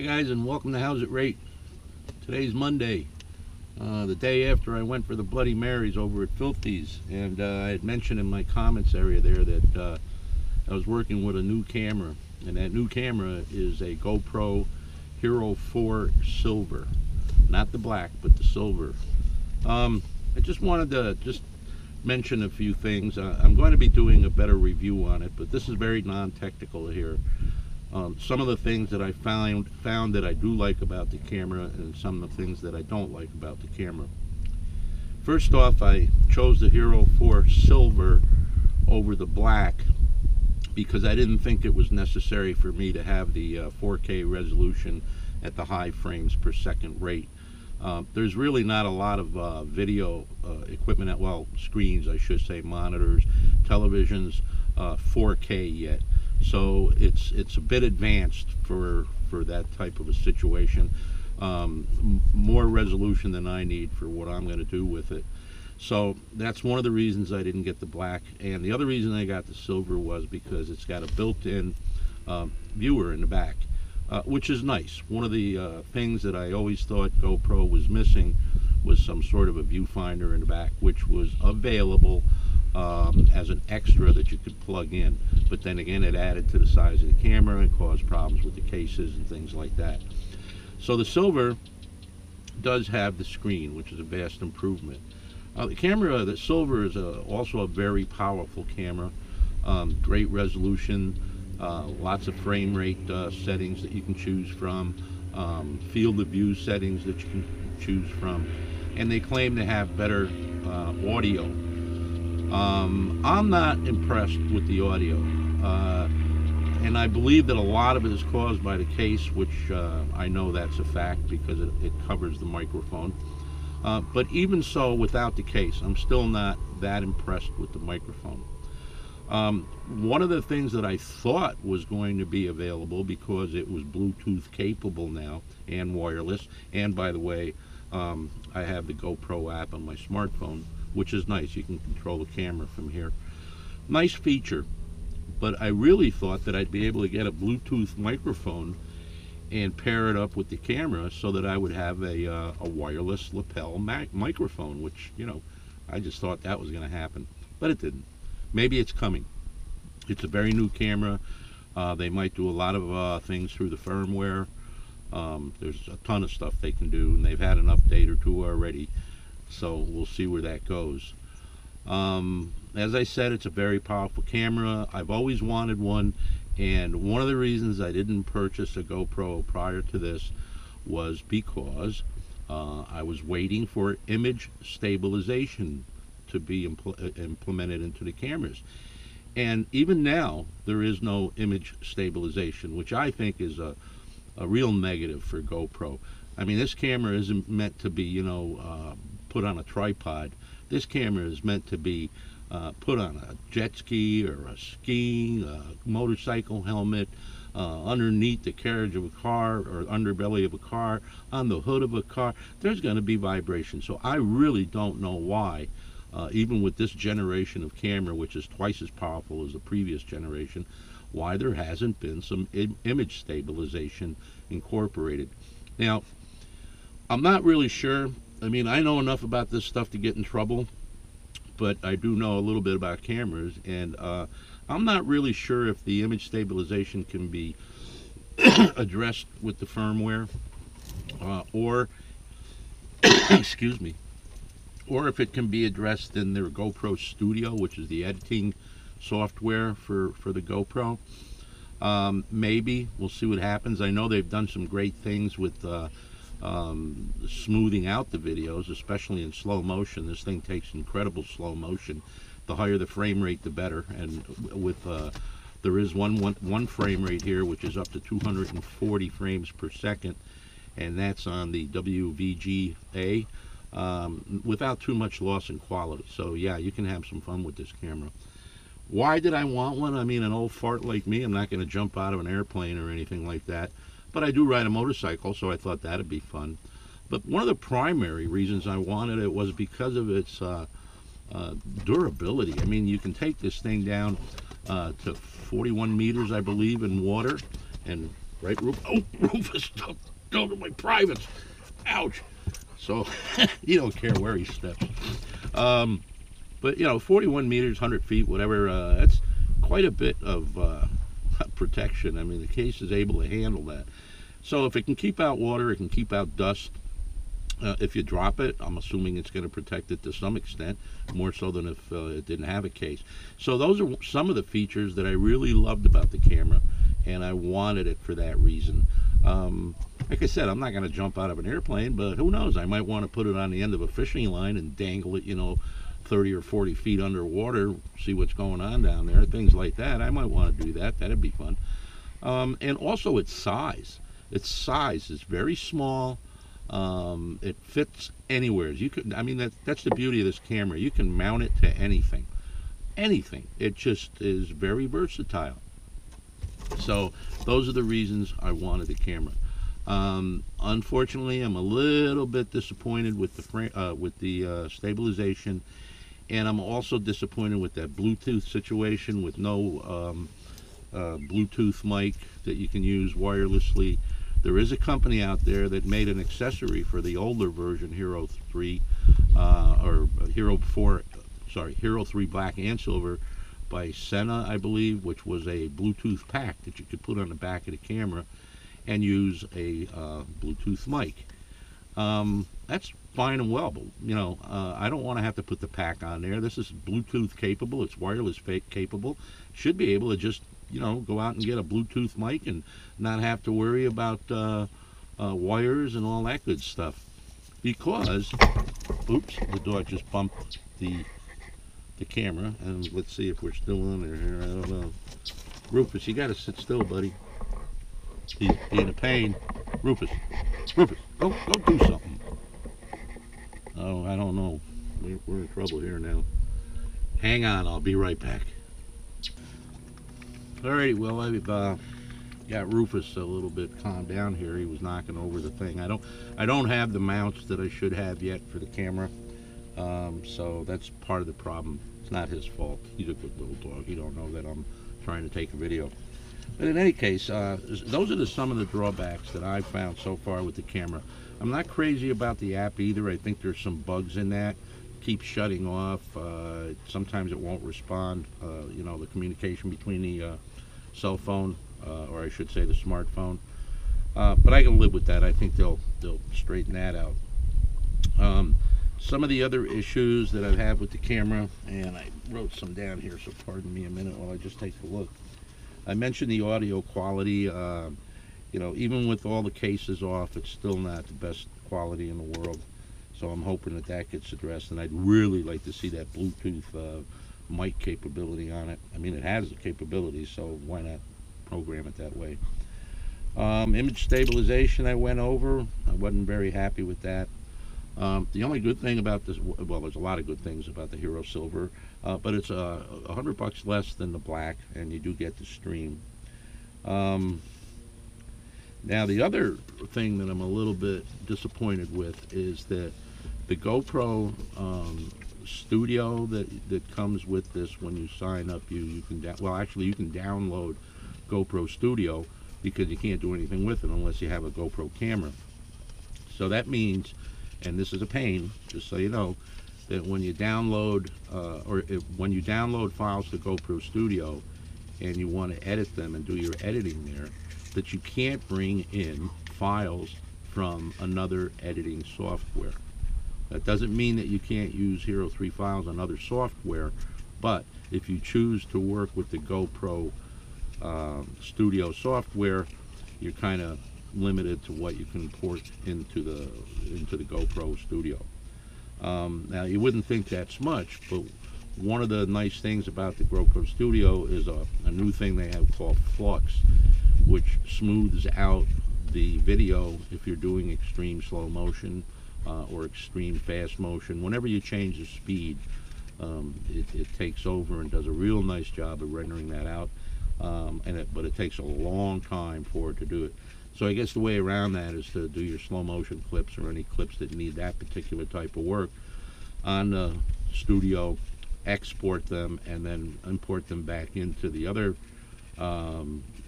Hi guys, and welcome to How's It Rate. Today's Monday, the day after I went for the Bloody Marys over at Filthy's, and I had mentioned in my comments area there that I was working with a new camera, and that new camera is a Gopro Hero4 Silver, not the black but the silver. I just wanted to mention a few things. I'm going to be doing a better review on it, but this is very non-technical here. Some of the things that I found that I do like about the camera, and some of the things that I don't like about the camera. First off, I chose the Hero4 Silver over the black because I didn't think it was necessary for me to have the 4K resolution at the high frames per second rate. There's really not a lot of video equipment, well, screens I should say, monitors, televisions, 4K yet. So it's a bit advanced for that type of a situation. More resolution than I need for what I'm going to do with it. So that's one of the reasons I didn't get the black. And the other reason I got the silver was because it's got a built-in viewer in the back, which is nice. One of the things that I always thought GoPro was missing was some sort of a viewfinder in the back, which was available as an extra that you could plug in. But then again, it added to the size of the camera and caused problems with the cases and things like that. So the silver does have the screen, which is a vast improvement. The silver is also a very powerful camera. Great resolution, lots of frame rate settings that you can choose from, field of view settings that you can choose from, and they claim to have better audio. I'm not impressed with the audio, and I believe that a lot of it is caused by the case, which I know that's a fact because it covers the microphone. But even so, without the case, I'm still not that impressed with the microphone. One of the things that I thought was going to be available, because it was Bluetooth capable now and wireless, and by the way, I have the GoPro app on my smartphone, which is nice. You can control the camera from here. Nice feature, but I really thought that I'd be able to get a Bluetooth microphone and pair it up with the camera so that I would have a wireless lapel microphone, which, you know, I just thought that was going to happen, but it didn't. Maybe it's coming. It's a very new camera. They might do a lot of things through the firmware. There's a ton of stuff they can do, and they've had an update or two already. So we'll see where that goes. As I said, it's a very powerful camera. I've always wanted one, and one of the reasons I didn't purchase a GoPro prior to this was because I was waiting for image stabilization to be implemented into the cameras. And even now, there is no image stabilization, which I think is a real negative for GoPro. I mean, this camera isn't meant to be, you know, put on a tripod. This camera is meant to be put on a jet ski or a skiing, motorcycle helmet, underneath the carriage of a car or underbelly of a car, on the hood of a car. There's going to be vibration. So I really don't know why, even with this generation of camera, which is twice as powerful as the previous generation, why there hasn't been some image stabilization incorporated. Now, I'm not really sure. I mean, I know enough about this stuff to get in trouble, but I do know a little bit about cameras, and I'm not really sure if the image stabilization can be addressed with the firmware, or excuse me, or if it can be addressed in their GoPro Studio, which is the editing software for the GoPro. Maybe we'll see what happens. I know they've done some great things with smoothing out the videos, especially in slow motion. This thing takes incredible slow motion. The higher the frame rate, the better. And with there is one frame rate here, which is up to 240 frames per second, and that's on the WVGA, without too much loss in quality. So yeah, you can have some fun with this camera. Why did I want one? I mean, an old fart like me, I'm not going to jump out of an airplane or anything like that. But I do ride a motorcycle, so I thought that'd be fun. But one of the primary reasons I wanted it was because of its durability. I mean, you can take this thing down to 41 meters, I believe, in water, and Right, Rufus? Oh, Rufus, don't to my privates. Ouch. So you don't care where he steps. But 41 meters, 100 feet, whatever. That's quite a bit of protection. I mean, the case is able to handle that. So if it can keep out water, it can keep out dust. If you drop it, I'm assuming it's going to protect it to some extent, more so than if it didn't have a case. So those are some of the features that I really loved about the camera, and I wanted it for that reason. Like I said, I'm not going to jump out of an airplane, but who knows? I might want to put it on the end of a fishing line and dangle it, 30 or 40 feet underwater, see what's going on down there, things like that. I might want to do that. That'd be fun. And also its size. Its size is very small. It fits anywhere. You could, I mean, that's the beauty of this camera. You can mount it to anything. Anything. It just is very versatile. So those are the reasons I wanted the camera. Unfortunately, I'm a little bit disappointed with the stabilization, and I'm also disappointed with that Bluetooth situation with no Bluetooth mic that you can use wirelessly. There is a company out there that made an accessory for the older version, Hero 3 or Hero 4, sorry, Hero 3 Black and Silver by Senna, I believe, which was a Bluetooth pack that you could put on the back of the camera and use a Bluetooth mic. That's fine and well, but I don't want to have to put the pack on there. This is Bluetooth capable. It's wireless capable. Should be able to just go out and get a Bluetooth mic and not have to worry about wires and all that good stuff. Because, oops, the dog just bumped the camera, and let's see if we're still on there here. I don't know. Rufus, you got to sit still, buddy. He's being a pain. Rufus, go do something. Oh, I don't know. We're in trouble here now. Hang on, I'll be right back. Alrighty, well, I've got Rufus a little bit calmed down here. He was knocking over the thing. I don't have the mounts that I should have yet for the camera, so that's part of the problem. It's not his fault. He's a good little dog. He don't know that I'm trying to take a video. But in any case, those are some of the drawbacks that I've found so far with the camera. I'm not crazy about the app either. I think there's some bugs in that. Keeps shutting off. Sometimes it won't respond. The communication between the cell phone, or I should say the smartphone. But I can live with that. I think they'll straighten that out. Some of the other issues that I've had with the camera, and I wrote some down here, so pardon me a minute while I just take a look. I mentioned the audio quality. Even with all the cases off, it's still not the best quality in the world. So I'm hoping that gets addressed, and I'd really like to see that Bluetooth mic capability on it. I mean, it has the capability, so why not program it that way? Image stabilization I went over. I wasn't very happy with that. The only good thing about this, well, there's a lot of good things about the Hero Silver, but it's $100 less than the black, and you do get the stream. Now, the other thing that I'm a little bit disappointed with is that the GoPro Studio that comes with this, when you sign up, you can download GoPro Studio, because you can't do anything with it unless you have a GoPro camera. So that means, and this is a pain, just so you know, that when you download when you download files to GoPro Studio and you want to edit them and do your editing there, that you can't bring in files from another editing software. That doesn't mean that you can't use Hero 3 files on other software, but if you choose to work with the GoPro Studio software, you're kind of limited to what you can port into the GoPro Studio. Now, you wouldn't think that's much, but one of the nice things about the GoPro Studio is a new thing they have called Flux, which smooths out the video if you're doing extreme slow motion or extreme fast motion. Whenever you change the speed, it takes over and does a real nice job of rendering that out. But it takes a long time for it to do it. So I guess the way around that is to do your slow motion clips or any clips that need that particular type of work on the Studio, export them, and then import them back into the other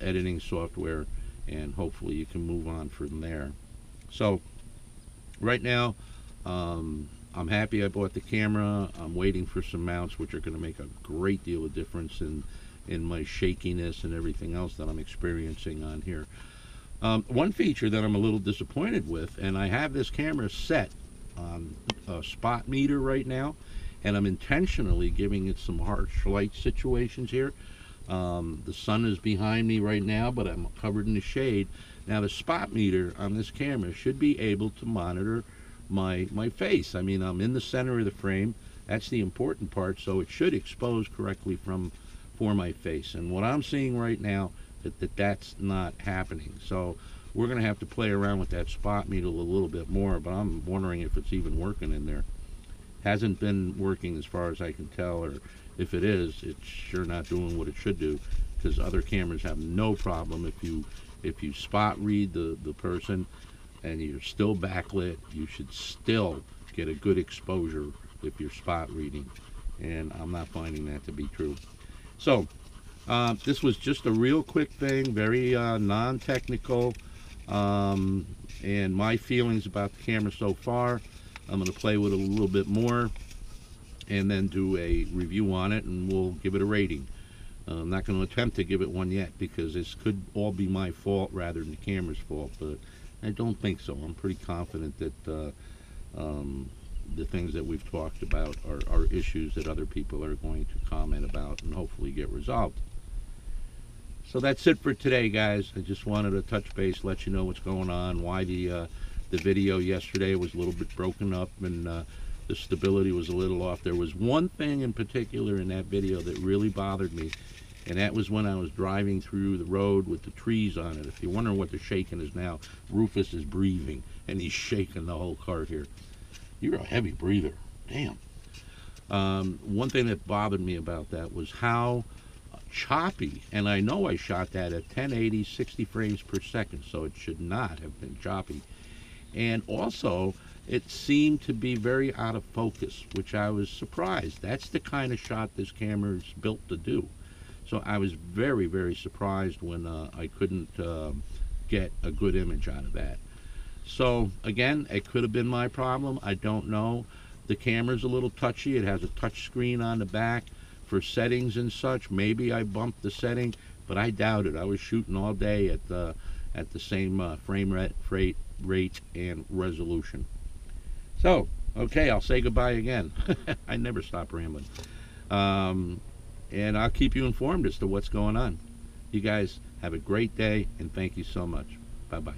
editing software, and hopefully you can move on from there. So right now, I'm happy I bought the camera. I'm waiting for some mounts which are going to make a great deal of difference in my shakiness and everything else that I'm experiencing on here. One feature that I'm a little disappointed with, and I have this camera set on a spot meter right now, and I'm intentionally giving it some harsh light situations here. The sun is behind me right now, but I'm covered in the shade. Now the spot meter on this camera should be able to monitor my face. I mean, I'm in the center of the frame. That's the important part, so it should expose correctly for my face. And what I'm seeing right now, that's not happening. So we're going to have to play around with that spot meter a little bit more, but I'm wondering if it's even working in there. Hasn't been working as far as I can tell, or if it is, it's sure not doing what it should do, because other cameras have no problem. If you spot read the person and you're still backlit, you should still get a good exposure if you're spot reading, and I'm not finding that to be true. So this was just a real quick thing, very non-technical, and my feelings about the camera so far. I'm going to play with it a little bit more and then do a review on it, and we'll give it a rating. I'm not going to attempt to give it one yet, because this could all be my fault rather than the camera's fault, but I don't think so. I'm pretty confident that the things that we've talked about are issues that other people are going to comment about and hopefully get resolved. So that's it for today, guys. I just wanted to touch base, let you know what's going on, why the video yesterday was a little bit broken up, and the stability was a little off. There was one thing in particular in that video that really bothered me, and that was when I was driving through the road with the trees on it. If you're wondering what the shaking is now, Rufus is breathing, and he's shaking the whole cart here. You're a heavy breather. Damn. One thing that bothered me about that was how choppy, and I know I shot that at 1080, 60 frames per second, so it should not have been choppy. And also, it seemed to be very out of focus, which I was surprised. That's the kind of shot this camera is built to do. So I was very, very surprised when I couldn't get a good image out of that. So again, it could have been my problem. I don't know. The camera's a little touchy. It has a touch screen on the back for settings and such. Maybe I bumped the setting, but I doubt it. I was shooting all day at the same frame rate and resolution. So, okay, I'll say goodbye again. I never stop rambling. And I'll keep you informed as to what's going on. You guys have a great day, and thank you so much. Bye-bye.